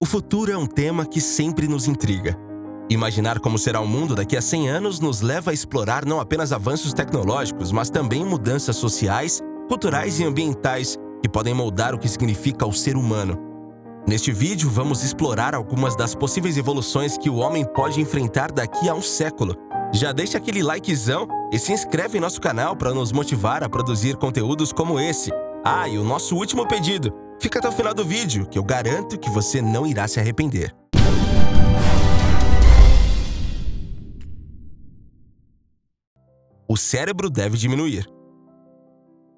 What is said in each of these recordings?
O futuro é um tema que sempre nos intriga. Imaginar como será o mundo daqui a 100 anos nos leva a explorar não apenas avanços tecnológicos, mas também mudanças sociais, culturais e ambientais que podem moldar o que significa o ser humano. Neste vídeo, vamos explorar algumas das possíveis evoluções que o homem pode enfrentar daqui a um século. Já deixa aquele likezão e se inscreve em nosso canal para nos motivar a produzir conteúdos como esse. E o nosso último pedido. Fica até o final do vídeo, que eu garanto que você não irá se arrepender. O cérebro deve diminuir.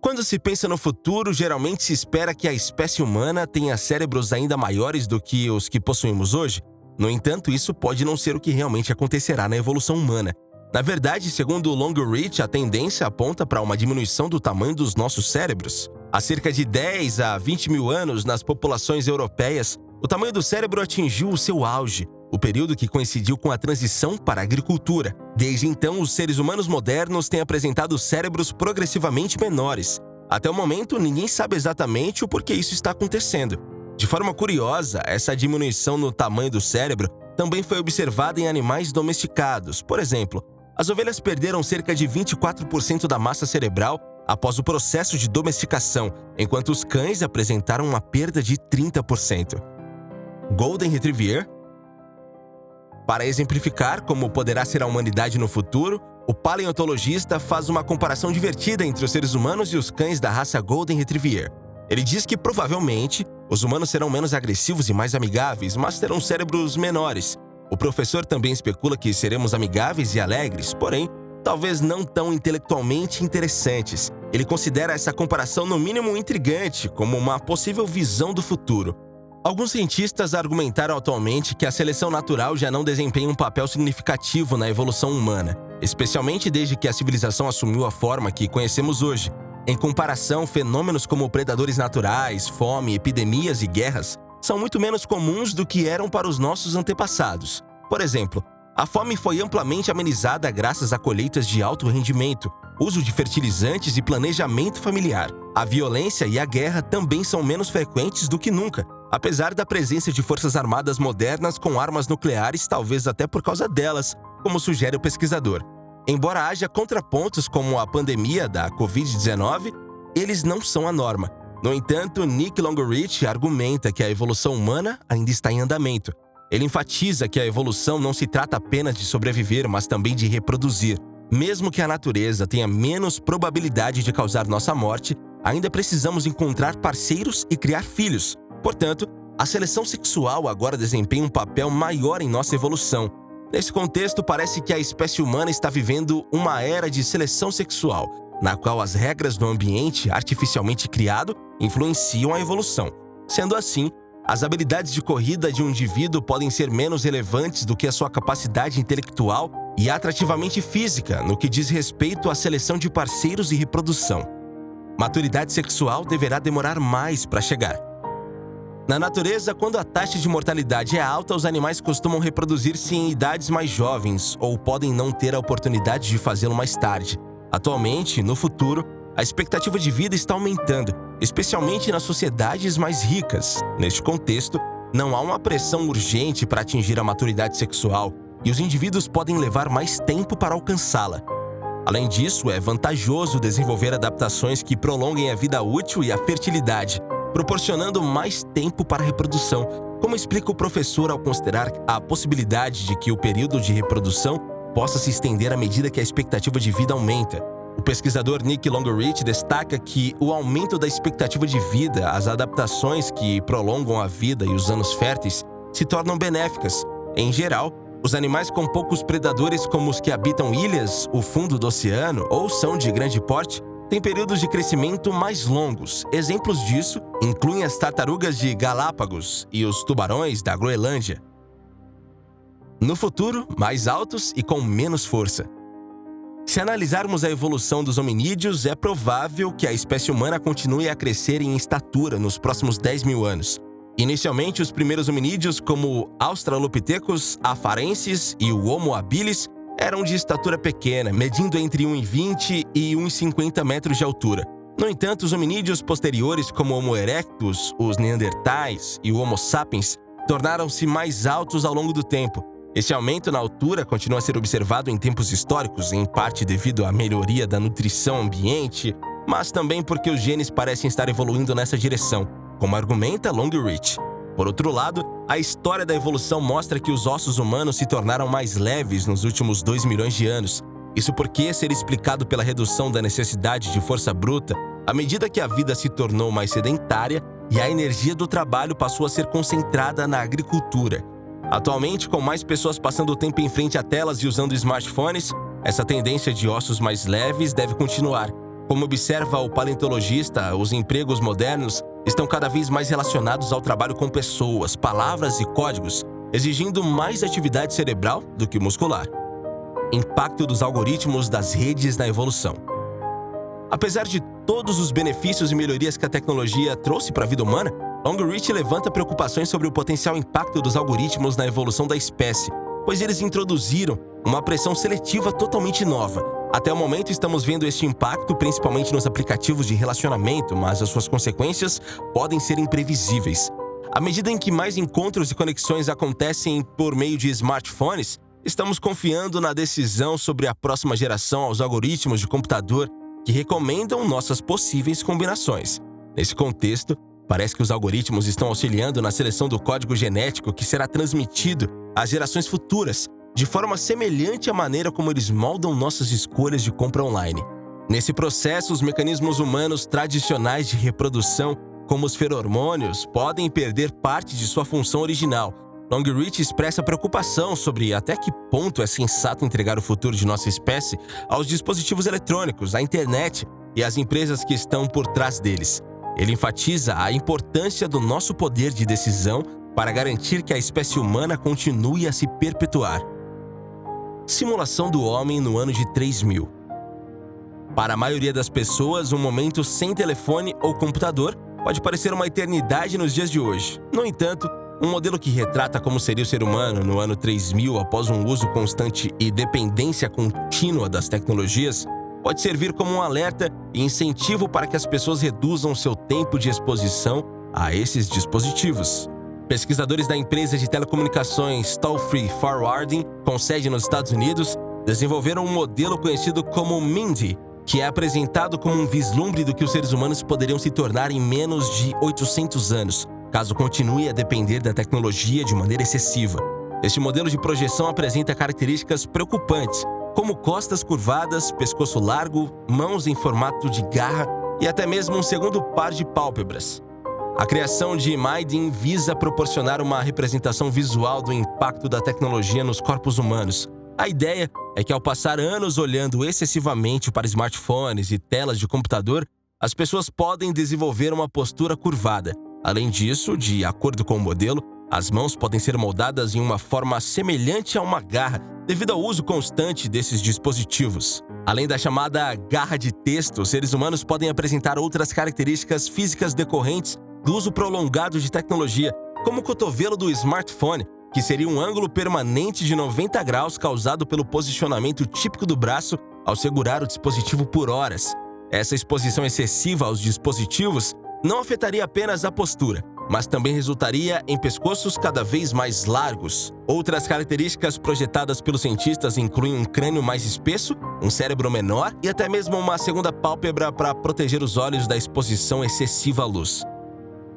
Quando se pensa no futuro, geralmente se espera que a espécie humana tenha cérebros ainda maiores do que os que possuímos hoje. No entanto, isso pode não ser o que realmente acontecerá na evolução humana. Na verdade, segundo o Longreach, a tendência aponta para uma diminuição do tamanho dos nossos cérebros. Há cerca de 10 a 20 mil anos, nas populações europeias, o tamanho do cérebro atingiu o seu auge, o período que coincidiu com a transição para a agricultura. Desde então, os seres humanos modernos têm apresentado cérebros progressivamente menores. Até o momento, ninguém sabe exatamente o porquê isso está acontecendo. De forma curiosa, essa diminuição no tamanho do cérebro também foi observada em animais domesticados. Por exemplo, as ovelhas perderam cerca de 24% da massa cerebral após o processo de domesticação, enquanto os cães apresentaram uma perda de 30%. Golden Retriever. Para exemplificar como poderá ser a humanidade no futuro, o paleontologista faz uma comparação divertida entre os seres humanos e os cães da raça Golden Retriever. Ele diz que, provavelmente, os humanos serão menos agressivos e mais amigáveis, mas terão cérebros menores. O professor também especula que seremos amigáveis e alegres, porém, talvez não tão intelectualmente interessantes. Ele considera essa comparação no mínimo intrigante, como uma possível visão do futuro. Alguns cientistas argumentaram atualmente que a seleção natural já não desempenha um papel significativo na evolução humana, especialmente desde que a civilização assumiu a forma que conhecemos hoje. Em comparação, fenômenos como predadores naturais, fome, epidemias e guerras são muito menos comuns do que eram para os nossos antepassados. Por exemplo, a fome foi amplamente amenizada graças a colheitas de alto rendimento, uso de fertilizantes e planejamento familiar. A violência e a guerra também são menos frequentes do que nunca, apesar da presença de forças armadas modernas com armas nucleares, talvez até por causa delas, como sugere o pesquisador. Embora haja contrapontos como a pandemia da Covid-19, eles não são a norma. No entanto, Nick Longreach argumenta que a evolução humana ainda está em andamento. Ele enfatiza que a evolução não se trata apenas de sobreviver, mas também de reproduzir. Mesmo que a natureza tenha menos probabilidade de causar nossa morte, ainda precisamos encontrar parceiros e criar filhos. Portanto, a seleção sexual agora desempenha um papel maior em nossa evolução. Nesse contexto, parece que a espécie humana está vivendo uma era de seleção sexual, na qual as regras do ambiente artificialmente criado influenciam a evolução. Sendo assim, as habilidades de corrida de um indivíduo podem ser menos relevantes do que a sua capacidade intelectual e atrativamente física no que diz respeito à seleção de parceiros e reprodução. Maturidade sexual deverá demorar mais para chegar. Na natureza, quando a taxa de mortalidade é alta, os animais costumam reproduzir-se em idades mais jovens ou podem não ter a oportunidade de fazê-lo mais tarde. Atualmente, no futuro, a expectativa de vida está aumentando, especialmente nas sociedades mais ricas. Neste contexto, não há uma pressão urgente para atingir a maturidade sexual e os indivíduos podem levar mais tempo para alcançá-la. Além disso, é vantajoso desenvolver adaptações que prolonguem a vida útil e a fertilidade, proporcionando mais tempo para a reprodução, como explica o professor ao considerar a possibilidade de que o período de reprodução possa se estender à medida que a expectativa de vida aumenta. O pesquisador Nick Longreach destaca que o aumento da expectativa de vida, as adaptações que prolongam a vida e os anos férteis se tornam benéficas. Em geral, os animais com poucos predadores, como os que habitam ilhas, o fundo do oceano ou são de grande porte, têm períodos de crescimento mais longos. Exemplos disso incluem as tartarugas de Galápagos e os tubarões da Groenlândia. No futuro, mais altos e com menos força. Se analisarmos a evolução dos hominídeos, é provável que a espécie humana continue a crescer em estatura nos próximos 10 mil anos. Inicialmente, os primeiros hominídeos, como Australopithecus afarensis e o Homo habilis, eram de estatura pequena, medindo entre 1,20 e 1,50 metros de altura. No entanto, os hominídeos posteriores, como o Homo erectus, os Neandertais e o Homo sapiens, tornaram-se mais altos ao longo do tempo. Este aumento na altura continua a ser observado em tempos históricos, em parte devido à melhoria da nutrição ambiente, mas também porque os genes parecem estar evoluindo nessa direção, como argumenta Longreach. Por outro lado, a história da evolução mostra que os ossos humanos se tornaram mais leves nos últimos 2 milhões de anos. Isso porque ser explicado pela redução da necessidade de força bruta à medida que a vida se tornou mais sedentária e a energia do trabalho passou a ser concentrada na agricultura. Atualmente, com mais pessoas passando o tempo em frente a telas e usando smartphones, essa tendência de ossos mais leves deve continuar. Como observa o paleontologista, os empregos modernos estão cada vez mais relacionados ao trabalho com pessoas, palavras e códigos, exigindo mais atividade cerebral do que muscular. Impacto dos algoritmos das redes na evolução. Apesar de todos os benefícios e melhorias que a tecnologia trouxe para a vida humana, Longreach levanta preocupações sobre o potencial impacto dos algoritmos na evolução da espécie, pois eles introduziram uma pressão seletiva totalmente nova. Até o momento estamos vendo este impacto principalmente nos aplicativos de relacionamento, mas as suas consequências podem ser imprevisíveis. À medida em que mais encontros e conexões acontecem por meio de smartphones, estamos confiando na decisão sobre a próxima geração aos algoritmos de computador que recomendam nossas possíveis combinações. Nesse contexto, parece que os algoritmos estão auxiliando na seleção do código genético que será transmitido às gerações futuras, de forma semelhante à maneira como eles moldam nossas escolhas de compra online. Nesse processo, os mecanismos humanos tradicionais de reprodução, como os feromônios, podem perder parte de sua função original. Longreach expressa preocupação sobre até que ponto é sensato entregar o futuro de nossa espécie aos dispositivos eletrônicos, à internet e às empresas que estão por trás deles. Ele enfatiza a importância do nosso poder de decisão para garantir que a espécie humana continue a se perpetuar. Simulação do homem no ano de 3000. Para a maioria das pessoas, um momento sem telefone ou computador pode parecer uma eternidade nos dias de hoje. No entanto, um modelo que retrata como seria o ser humano no ano 3000 após um uso constante e dependência contínua das tecnologias pode servir como um alerta e incentivo para que as pessoas reduzam seu tempo de exposição a esses dispositivos. Pesquisadores da empresa de telecomunicações Toll-Free Forwarding, com sede nos Estados Unidos, desenvolveram um modelo conhecido como Mindy, que é apresentado como um vislumbre do que os seres humanos poderiam se tornar em menos de 800 anos, caso continue a depender da tecnologia de maneira excessiva. Este modelo de projeção apresenta características preocupantes, como costas curvadas, pescoço largo, mãos em formato de garra e até mesmo um segundo par de pálpebras. A criação de Minding visa proporcionar uma representação visual do impacto da tecnologia nos corpos humanos. A ideia é que ao passar anos olhando excessivamente para smartphones e telas de computador, as pessoas podem desenvolver uma postura curvada. Além disso, de acordo com o modelo, as mãos podem ser moldadas em uma forma semelhante a uma garra, devido ao uso constante desses dispositivos. Além da chamada garra de texto, os seres humanos podem apresentar outras características físicas decorrentes do uso prolongado de tecnologia, como o cotovelo do smartphone, que seria um ângulo permanente de 90 graus causado pelo posicionamento típico do braço ao segurar o dispositivo por horas. Essa exposição excessiva aos dispositivos não afetaria apenas a postura, mas também resultaria em pescoços cada vez mais largos. Outras características projetadas pelos cientistas incluem um crânio mais espesso, um cérebro menor e até mesmo uma segunda pálpebra para proteger os olhos da exposição excessiva à luz.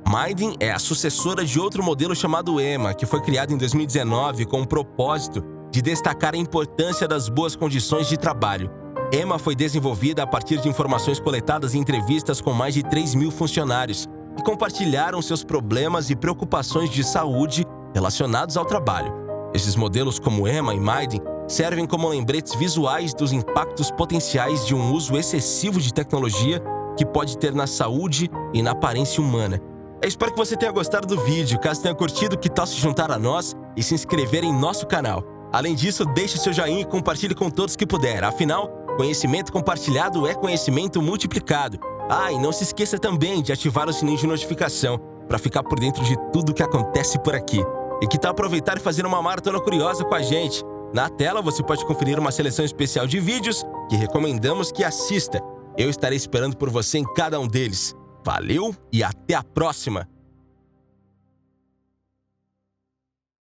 Minding é a sucessora de outro modelo chamado EMA, que foi criado em 2019 com o propósito de destacar a importância das boas condições de trabalho. EMA foi desenvolvida a partir de informações coletadas em entrevistas com mais de 3.000 funcionários, que compartilharam seus problemas e preocupações de saúde relacionados ao trabalho. Esses modelos, como EMA e Minding, servem como lembretes visuais dos impactos potenciais de um uso excessivo de tecnologia que pode ter na saúde e na aparência humana. Eu espero que você tenha gostado do vídeo. Caso tenha curtido, que tal se juntar a nós e se inscrever em nosso canal. Além disso, deixe seu joinha e compartilhe com todos que puder. Afinal, conhecimento compartilhado é conhecimento multiplicado. E não se esqueça também de ativar o sininho de notificação para ficar por dentro de tudo que acontece por aqui. E que tal aproveitar e fazer uma maratona curiosa com a gente? Na tela você pode conferir uma seleção especial de vídeos que recomendamos que assista. Eu estarei esperando por você em cada um deles. Valeu e até a próxima!